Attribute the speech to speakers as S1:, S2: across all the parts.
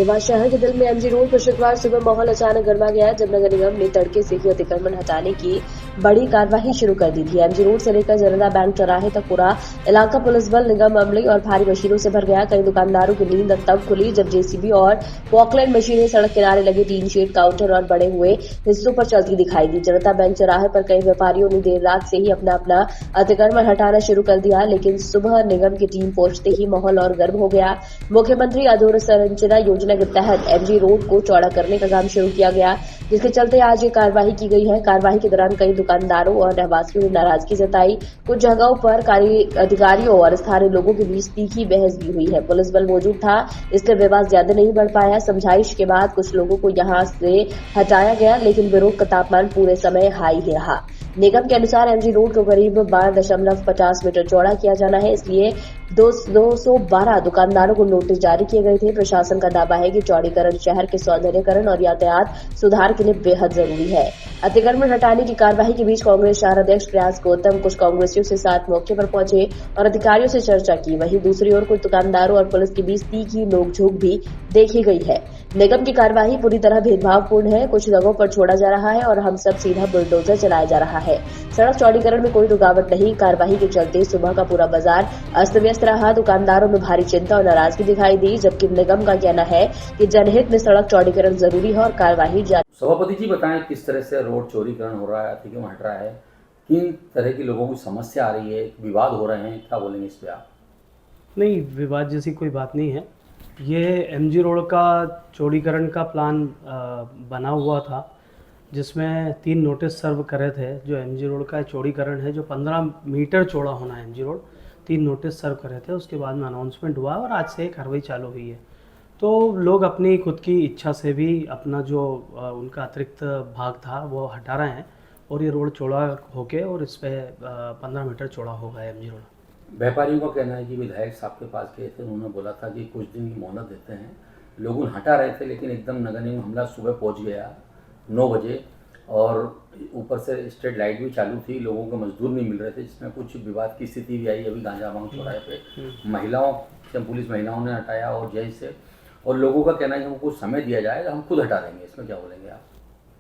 S1: देवास शहर के दिल में एमजी रोड पर शुक्रवार सुबह माहौल अचानक गर्मा गया जब नगर निगम ने तड़के से ही अतिक्रमण हटाने की बड़ी कार्रवाई शुरू कर दी थी। एमजी रोड से लेकर जनता बैंक चौराहे तक पूरा इलाका पुलिस बल, निगम अमले और भारी मशीनों से भर गया। कई दुकानदारों की नींद तब खुली जब जेसीबी और पॉकलैंड मशीनें सड़क किनारे लगे टीन शेड, काउंटर और बड़े हुए हिस्सों पर चलती दिखाई दी। जनता बैंक चौराहे पर कई व्यापारियों ने देर रात से ही अपना अतिक्रमण हटाना शुरू कर दिया, लेकिन सुबह निगम की टीम पहुंचते ही माहौल और गर्म हो गया। मुख्यमंत्री अधोसंरचना योजना के तहत एमजी रोड को चौड़ा करने का काम शुरू किया गया, जिसके चलते आज ये कार्रवाई की गई है। कार्रवाई के दौरान कई दुकानदारों और रहवासियों ने नाराजगी जताई। कुछ जगहों पर अधिकारियों और स्थानीय लोगों के बीच तीखी बहस भी हुई है। पुलिस बल मौजूद था, इसलिए विवाद ज्यादा नहीं बढ़ पाया। समझाइश के बाद कुछ लोगों को यहां से हटाया गया, लेकिन विरोध का तापमान पूरे समय हाई ही रहा। निगम के अनुसार एमजी रोड को करीब 12.50 मीटर चौड़ा किया जाना है, इसलिए 212 दुकानदारों को नोटिस जारी किए गए थे। प्रशासन का दावा है कि चौड़ीकरण शहर के सौंदर्यीकरण और यातायात सुधार के लिए बेहद जरूरी है। अतिक्रमण हटाने की कार्रवाई के बीच कांग्रेस शहर अध्यक्ष प्रयास गौतम कुछ कांग्रेसियों के साथ मौके पर पहुंचे और अधिकारियों से चर्चा की। वहीं दूसरी ओर कुछ दुकानदारों और पुलिस के बीच तीखी नोकझोंक भी देखी गई है। निगम की कार्रवाई पूरी तरह भेदभावपूर्ण है, कुछ जगहों पर छोड़ा जा रहा है और हम सब सीधा बुलडोजर चलाया जा रहा है। सड़क चौड़ीकरण में कोई रुकावट नहीं। कार्रवाई के चलते सुबह का पूरा बाजार अस्त व्यस्त रहा। दुकानदारों में भारी चिंता और नाराजगी दिखाई दी, जबकि निगम का कहना है कि जनहित में सड़क चौड़ीकरण जरूरी है और कार्रवाई जारी।
S2: सभापति जी बताएं, किस तरह से रोड चौड़ीकरण हो रहा है, अतिक्रमण हट रहा है, किन तरह के लोगों की समस्या आ रही है, विवाद हो रहे हैं, क्या बोलेंगे इस पे आप?
S3: नहीं, विवाद जैसी कोई बात नहीं है। ये एमजी रोड का चौड़ीकरण का प्लान बना हुआ था, जिसमें 3 नोटिस सर्व करे थे। जो एमजी रोड का चौड़ीकरण है, जो 15 मीटर चौड़ा होना है एमजी रोड, 3 नोटिस सर्व करे थे। उसके बाद में अनाउंसमेंट हुआ और आज से कार्रवाई चालू हुई है। तो लोग अपनी खुद की इच्छा से भी अपना जो उनका अतिरिक्त भाग था वो हटा रहे हैं और ये रोड चौड़ा होके और इस पर 15 मीटर चौड़ा होगा एमजी रोड।
S2: व्यापारियों का कहना है कि विधायक साहब के पास गए थे, उन्होंने बोला था कि कुछ दिन की मोहलत देते हैं। लोग हटा रहे थे, लेकिन एकदम नगर निगम हमला सुबह पहुंच गया 9 बजे और ऊपर से स्ट्रीट लाइट भी चालू थी। लोगों को मजदूर नहीं मिल रहे थे, जिसमें कुछ विवाद की स्थिति भी आई। अभी गांजाबांग चौराहे पे महिलाओं से पुलिस महिलाओं ने हटाया और जय से, और लोगों का कहना है कि हमको समय दिया जाएगा, हम खुद हटा देंगे। इसमें क्या बोलेंगे आप?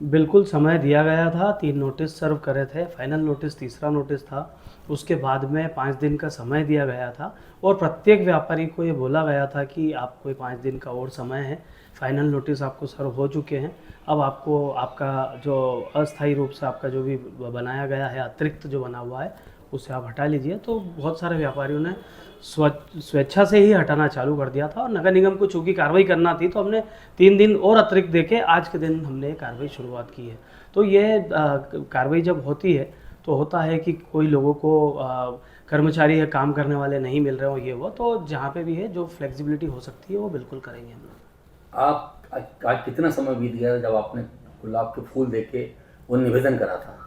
S3: बिल्कुल समय दिया गया था। 3 नोटिस सर्व करे थे। फाइनल नोटिस तीसरा नोटिस था। उसके बाद में 5 दिन का समय दिया गया था और प्रत्येक व्यापारी को ये बोला गया था कि आपको 5 दिन का और समय है। फाइनल नोटिस आपको सर्व हो चुके हैं। अब आपको आपका जो अस्थायी रूप से आपका जो भी बनाया गया है, अतिरिक्त जो बना हुआ है, उसे आप हटा लीजिए। तो बहुत सारे व्यापारियों ने स्वेच्छा से ही हटाना चालू कर दिया था और नगर निगम को चूँकि कार्रवाई करना थी, तो हमने 3 दिन और अतिरिक्त देके आज के दिन हमने कार्रवाई शुरुआत की है। तो ये कार्रवाई जब होती है तो होता है कि कोई लोगों को कर्मचारी या काम करने वाले नहीं मिल रहे हो, ये वो, तो जहाँ पे भी है जो फ्लेक्सिबिलिटी हो सकती है वो बिल्कुल करेंगे हम लोग।
S2: आप आज कितना समय बीत गया जब आपने गुलाब के फूल देके वो निवेदन करा था?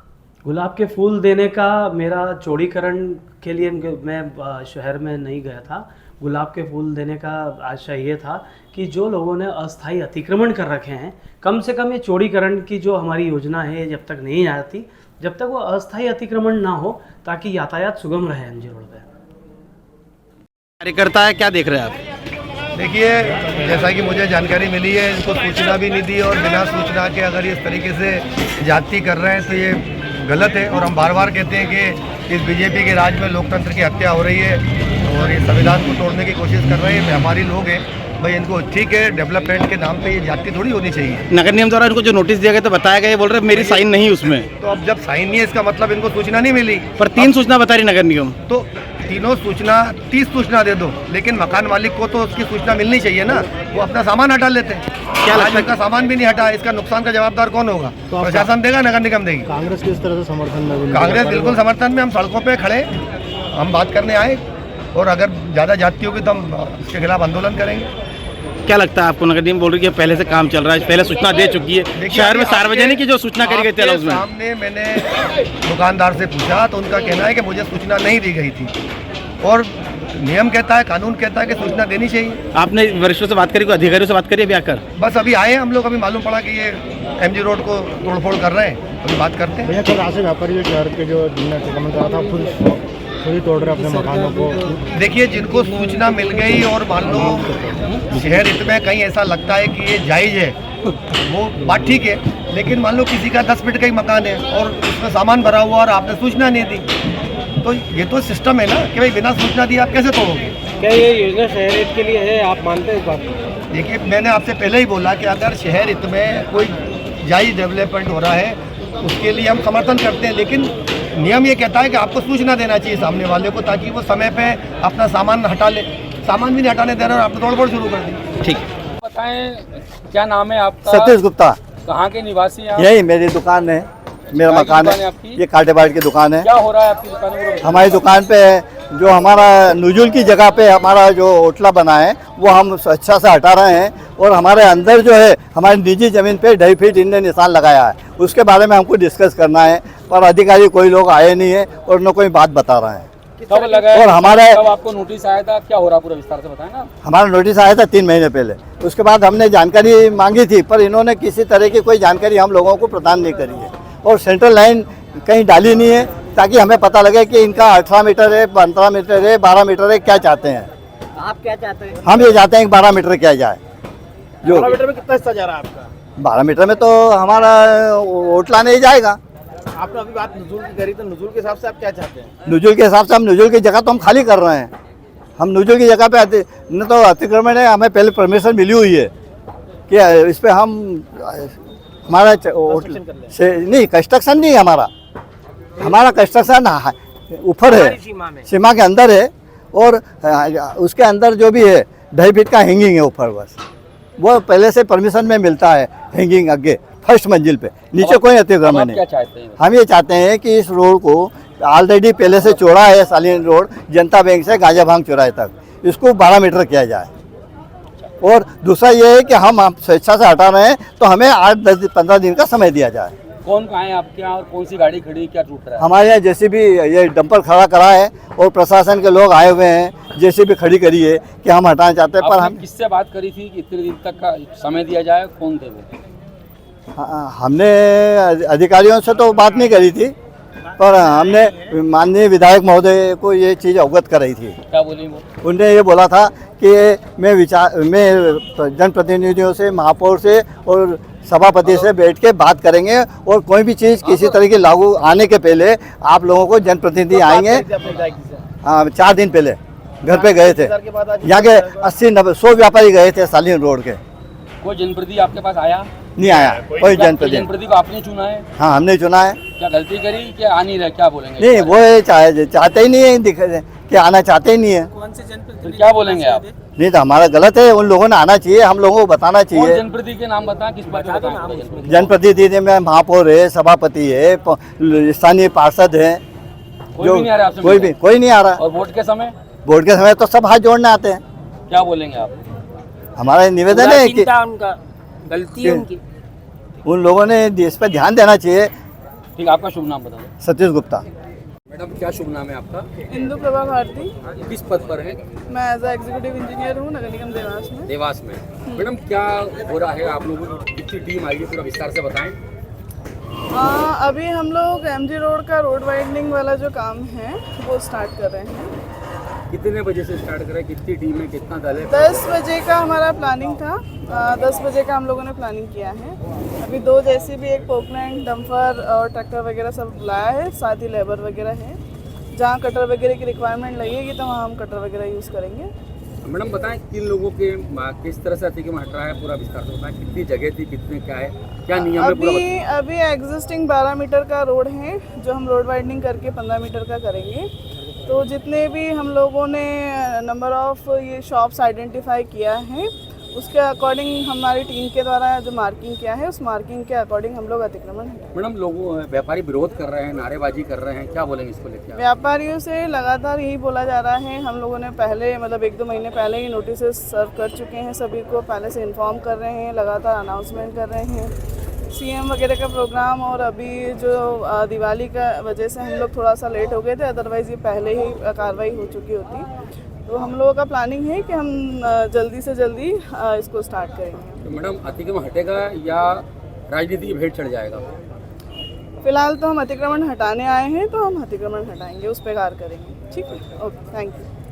S3: गुलाब के फूल देने का मेरा चौड़ीकरण के लिए मैं शहर में नहीं गया था। गुलाब के फूल देने का आशय ये था कि जो लोगों ने अस्थायी अतिक्रमण कर रखे हैं, कम से कम ये चौड़ीकरण की जो हमारी योजना है जब तक नहीं आती, जब तक वो अस्थायी अतिक्रमण ना हो, ताकि यातायात सुगम रहे एमजी रोड पे।
S4: कार्यकर्ता है, क्या देख रहे हैं आप?
S5: देखिए, जैसा कि मुझे जानकारी मिली है, इनको सूचना भी नहीं दी और बिना सूचना के अगर इस तरीके से जाति कर रहे हैं तो ये गलत है। और हम बार बार कहते हैं कि इस बीजेपी के राज में लोकतंत्र की हत्या हो रही है और ये संविधान को तोड़ने की कोशिश कर रहे हैं। व्यापारी लोग हैं भाई, इनको ठीक है, डेवलपमेंट के नाम पे ये जाति थोड़ी होनी चाहिए।
S4: नगर निगम द्वारा इनको जो नोटिस दिया गया तो बताया गया, बोल रहे मेरी साइन नहीं उसमें।
S5: तो अब जब साइन नहीं है, इसका मतलब इनको सूचना नहीं मिली।
S4: पर 3 सूचना बता रही नगर निगम।
S5: तो तीनों सूचना 30 सूचना दे दो, लेकिन मकान मालिक को तो उसकी सूचना मिलनी चाहिए ना। वो अपना सामान हटा लेते हैं।
S4: क्या लगता है
S5: का सामान भी नहीं हटा, इसका नुकसान का जवाबदार कौन होगा? तो प्रशासन देगा, नगर निगम देगी।
S3: कांग्रेस किस तरह से समर्थन में?
S5: कांग्रेस बिल्कुल समर्थन में। हम सड़कों पे खड़े, हम बात करने आए और अगर ज़्यादा जाति होगी तो हम इसके खिलाफ आंदोलन करेंगे।
S4: क्या लगता है आपको? नगर निगम बोल रही है पहले से काम चल रहा है, पहले सूचना दे चुकी है। शहर में सार्वजनिक की जो सूचना करी गई थी उसमें
S5: सामने मैंने दुकानदार से पूछा तो उनका कहना है कि मुझे सूचना नहीं दी गई थी और नियम कहता है, कानून कहता है कि सूचना देनी चाहिए।
S4: आपने वरिष्ठों से बात करी, कोई अधिकारियों से बात करी अभी आकर?
S5: बस अभी आए हम लोग, अभी मालूम पड़ा कि ये एमजी रोड को तोड़फोड़ कर रहे हैं, अभी बात करते हैं।
S6: भैया, कल रात से व्यापारी जो शहर के जो अतिक्रमण करा था खुद ही तोड़ रहे अपने मकानों को।
S5: देखिए, जिनको सूचना मिल गई और मान लो शहर हित में कहीं ऐसा लगता है कि ये जायज़ है, वो बात ठीक है, लेकिन मान लो किसी का 10 फीट का ही मकान है और उसमें सामान भरा हुआ और आपने सूचना नहीं दी, तो ये तो सिस्टम है ना कि भाई बिना सूचना दिए आप कैसे तोड़ोगे।
S6: क्या ये योजना शहर हित के लिए है, आप मानते हैं इस बात को?
S5: देखिए, मैंने आपसे पहले ही बोला कि अगर शहर हित में कोई जायज़ डेवलपमेंट हो रहा है उसके लिए हम समर्थन करते हैं, लेकिन नियम ये कहता है कि आपको सूचना देना चाहिए सामने वाले को, ताकि वो समय पे अपना सामान हटा ले। सामान भी नहीं हटाने दे रहे और आपने तोड़फोड़ शुरू कर दी।
S4: ठीक।
S7: बताएं, क्या नाम है आपका?
S8: सतीश गुप्ता।
S7: कहाँ के निवासी हैं आप?
S8: यही मेरी दुकान है, मेरा
S7: क्या
S8: मकान
S7: दुकान है
S8: है,
S7: आपकी?
S8: ये कांटेबाड़ की दुकान है।
S7: क्या हो रहा है आपकी दुकान में?
S8: हमारी दुकान पे जो हमारा नुजुल की जगह पे हमारा जो ओटला बना है वो हम अच्छा से हटा रहे हैं, और हमारे अंदर जो है हमारी निजी ज़मीन पे 2.5 फीट इनने निशान लगाया है, उसके बारे में हमको डिस्कस करना है, पर अधिकारी कोई लोग आए नहीं है और न कोई बात बता रहे हैं।
S7: कब लगा है?
S8: और हमारे
S7: कब आपको नोटिस आया था? क्या हो रहा पूरा विस्तार से बताएं ना।
S8: हमारा नोटिस आया था 3 महीने पहले, उसके बाद हमने जानकारी मांगी थी, पर इन्होंने किसी तरह की कोई जानकारी हम लोगों को प्रदान नहीं करी है, और सेंट्रल लाइन कहीं डाली नहीं है ताकि हमें पता लगे कि इनका 18 मीटर है, 15 मीटर है, 12 मीटर है, क्या चाहते हैं।
S6: आप क्या चाहते हैं?
S8: हम ये चाहते हैं कि 12 मीटर क्या जाए। जो
S6: 12 मीटर में कितना हिस्सा जा रहा है आपका?
S8: 12 मीटर में तो हमारा ओटला नहीं जाएगा।
S6: आपने अभी बात नुजुल की करी, तो नुजुल के हिसाब से आप क्या चाहते हैं?
S8: नुजुल के हिसाब से हम नुजुल की जगह तो हम खाली कर रहे हैं, हम नुजुल की जगह पे न तो अतिक्रमण है, हमें पहले परमिशन मिली हुई है कि इस पर हम हमारा नहीं कंस्ट्रक्शन नहीं है, हमारा कंस्ट्रक्शन ऊपर है, सीमा के अंदर है, और उसके अंदर जो भी है 2.5 फीट का हैंगिंग है ऊपर, बस वो पहले से परमिशन में मिलता है हैंगिंग आगे फर्स्ट मंजिल पे, नीचे कोई अतिक्रमण नहीं।
S7: क्या चाहते हैं?
S8: हम ये चाहते हैं कि इस रोड को ऑलरेडी पहले से चौड़ा है, सालीन रोड जनता बैंक से गाजा भांग चौराहे तक, इसको 12 मीटर किया जाए। और दूसरा ये है कि हम स्वेच्छा से हटा रहे हैं तो हमें 8-10-15 दिन का समय दिया जाए।
S7: कौन कहाँ है आपके यहाँ और कौन सी गाड़ी खड़ी है, क्या टूट रहा है?
S8: हमारे यहाँ जेसीबी ये डंपर खड़ा करा है और प्रशासन के लोग आए हुए हैं, जेसीबी खड़ी करी है कि हम हटाना चाहते हैं, पर हम
S7: किससे बात करी थी कि इतने दिन तक का समय दिया जाए? कौन थे वो?
S8: हमने अधिकारियों से तो बात नहीं करी थी, पर हमने माननीय विधायक महोदय को ये चीज़ अवगत कराई थी।
S7: क्या बोली वो?
S8: उनने ये बोला था कि मैं जनप्रतिनिधियों से, महापौर से और सभापति से बैठ के बात करेंगे, और कोई भी चीज़ किसी तरह की लागू आने के पहले आप लोगों को जनप्रतिनिधि आएंगे। 4 दिन पहले घर पे गए थे, यहाँ के 80-90-100 व्यापारी गए थे सालीन रोड के।
S7: कोई जनप्रतिनिधि आपके पास आया?
S8: नहीं आया कोई
S7: जनप्रतिनिधि को आपने चुना है?
S8: हाँ, हमने चुना है।
S7: क्या गलती करी कि आ नहीं रहा? क्या बोलेंगे?
S8: नहीं, वो चाहते ही नहीं है कि आना चाहते ही नहीं है।
S7: तो क्या बोलेंगे आप?
S8: नहीं तो हमारा गलत है, उन लोगों ने आना चाहिए, हम लोगों को बताना चाहिए।
S7: जनप्रतिनिधि के नाम बताएं, किस बात पे बताएं?
S8: जनप्रतिनिधि में महापौर है, सभापति है, स्थानीय पार्षद है,
S7: कोई भी नहीं आ रहा आपसे?
S8: कोई नहीं आ रहा।
S7: और वोट के समय
S8: तो सब हाथ जोड़ने आते हैं।
S7: क्या बोलेंगे आप?
S8: हमारा निवेदन है कि
S6: उनका गलती है उनकी,
S8: उन लोगों ने इस पर ध्यान देना चाहिए।
S7: ठीक, आपका शुभ नाम बताओ।
S8: सतीश गुप्ता।
S7: मैडम, क्या शुभ नाम है आपका?
S9: इंदु प्रभा भारती।
S7: किस पद पर है? मैं
S9: एज एग्जीक्यूटिव इंजीनियर हूँ नगर निगम देवास में।
S7: देवास में। मैडम, क्या हो रहा है? आप लोगों की कितनी टीम आई है, पूरा विस्तार से बताएं।
S9: अभी हम लोग एमजी रोड का रोड वाइडनिंग वाला जो काम है वो स्टार्ट कर रहे हैं।
S7: कितने बजे से स्टार्ट करें? कितनी टीम है, कितना दल है?
S9: 10 बजे का हमारा प्लानिंग था। 10 बजे का हम लोगों ने प्लानिंग किया है। अभी 2 जेसीबी, एक पोकलैंड, डंपर और ट्रैक्टर वगैरह सब लाया है, साथ ही लेबर वगैरह है। जहाँ कटर वगैरह की रिक्वायरमेंट लगेगी तो वहाँ हम कटर वगैरह यूज़ करेंगे।
S7: मैडम बताएं, किन लोगों के किस तरह से अतिक्रमण हट रहा है, पूरा विस्तार से बताएं। कितनी जगह थी, कितने क्या है, क्या नियम है?
S9: अभी एग्जिस्टिंग 12 मीटर का रोड है जो हम रोड वाइडनिंग करके 15 मीटर का करेंगे। तो जितने भी हम लोगों ने नंबर ऑफ ये शॉप्स आइडेंटिफाई किया है उसके अकॉर्डिंग हमारी टीम के द्वारा जो मार्किंग किया है उस मार्किंग के अकॉर्डिंग हम लोग अतिक्रमण हटाएंगे।
S7: मैडम, लोगों व्यापारी विरोध कर रहे हैं, नारेबाजी कर रहे हैं, क्या बोलेंगे इसको लेकर?
S9: व्यापारियों से लगातार यही बोला जा रहा है। हम लोगों ने पहले 1-2 महीने पहले ही नोटिस सर्व कर चुके हैं, सभी को पहले से इन्फॉर्म कर रहे हैं, लगातार अनाउंसमेंट कर रहे हैं, सीएम वगैरह का प्रोग्राम। और अभी जो दिवाली का वजह से हम लोग थोड़ा सा लेट हो गए थे, अदरवाइज़ ये पहले ही कार्रवाई हो चुकी होती। तो हम लोगों का प्लानिंग है कि हम जल्दी से जल्दी इसको स्टार्ट करेंगे।
S7: तो मैडम, अतिक्रमण हटेगा या राजनीति की भेंट चढ़ जाएगा?
S9: फिलहाल तो हम अतिक्रमण हटाने आए हैं, तो हम अतिक्रमण हटाएंगे, उस पर कार्य करेंगे। ठीक है, ओके, थैंक यू।